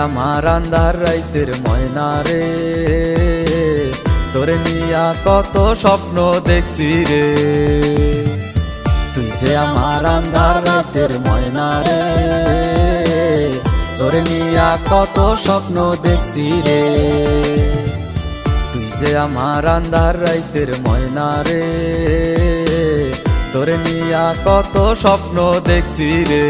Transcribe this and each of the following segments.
আমার আন্ধার রাইতের ময়না রে, তোরে নিয়া কত স্বপ্ন দেখছি রে। তুই যে আমার আন্ধার রাইতের ময়না রে, তোরে নিয়া কত স্বপ্ন দেখছি রে। তুই যে আমার আন্ধার রাইতের ময়না রে, তোরে নিয়া কত স্বপ্ন দেখছি রে।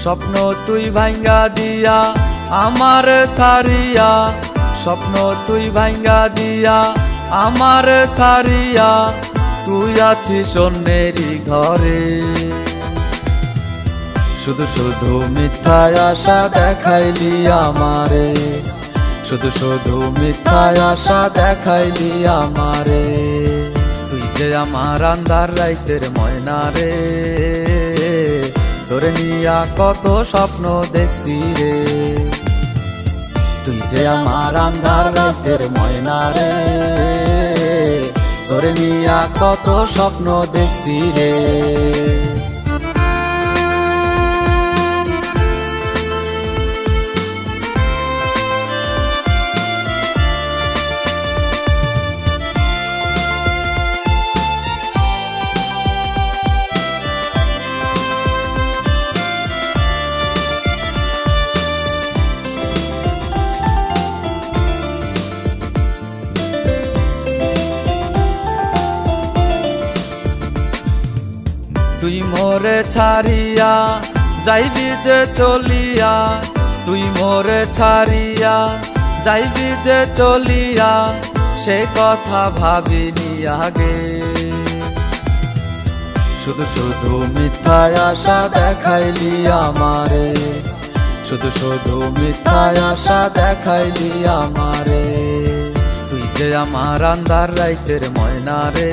স্বপ্ন তুই ভাঙ্গা দিয়া আমার সারিয়া, স্বপ্ন তুই ভাঙ্গা দিয়া আমার সারিয়া, তুই আছিস অন্যেরই ঘরে। শুধু শুধু মিথ্যায় আশা দেখাইলি আমারে, শুধু শুধু মিথ্যায় আশা দেখাইলি আমারে। তুই যে আমার আন্ধার রাইতের ময়না রে, তোরে নিয়া কত স্বপ্ন দেখছি রে। তুই যে আমার আন্ধার রাতের ময়না রে, তোরে নিয়া কত স্বপ্ন দেখছি রে। তুই মোরে ছাড়িয়া যাইবি যে চলিয়া, তুই মোরে ছাড়িয়া যাইবি যে চলিয়া, সে কথা ভাবিনি আগে। শুধু শুধু মিথ্যায় আশা দেখাইলি আমারে, শুধু শুধু মিথ্যায় আশা দেখাইলি আমারে। তুই যে আমার আন্ধার রাইতের ময়না রে,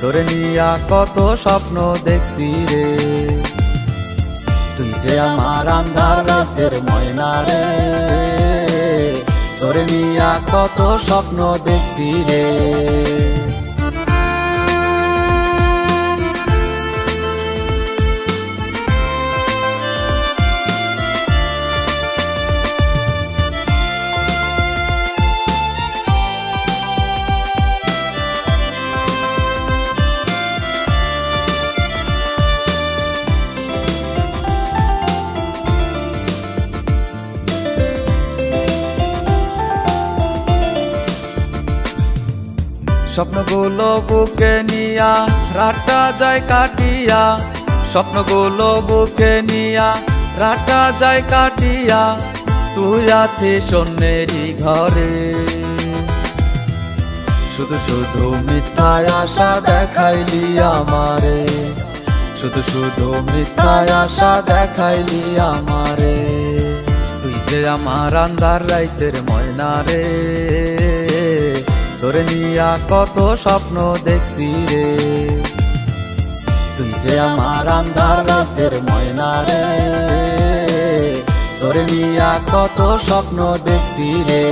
তোরে নিয়া কত স্বপ্ন দেখছি রে। তুই যে আমার আন্ধার রাতের ময়না রে, তোরে নিয়া কত স্বপ্ন দেখছি রে। স্বপ্নগুলো বুকে নিয়া রাতটা যায় কাটিয়া, স্বপ্নগুলো বুকে নিয়া রাতটা যায় কাটিয়া, তুই আছিস অন্যেরই ঘরে। শুধু শুধু মিথ্যায় আশা দেখাইলি আমারে, শুধু শুধু মিথ্যায় আশা দেখাইলি আমারে। তুই যে আমার আন্ধার রাইতের ময়না রে, তোরে নিয়া কত স্বপ্ন দেখছি রে। তুই যে আমার আন্ধার রাতের ময়না রে, তোরে নিয়া কত স্বপ্ন দেখছি রে।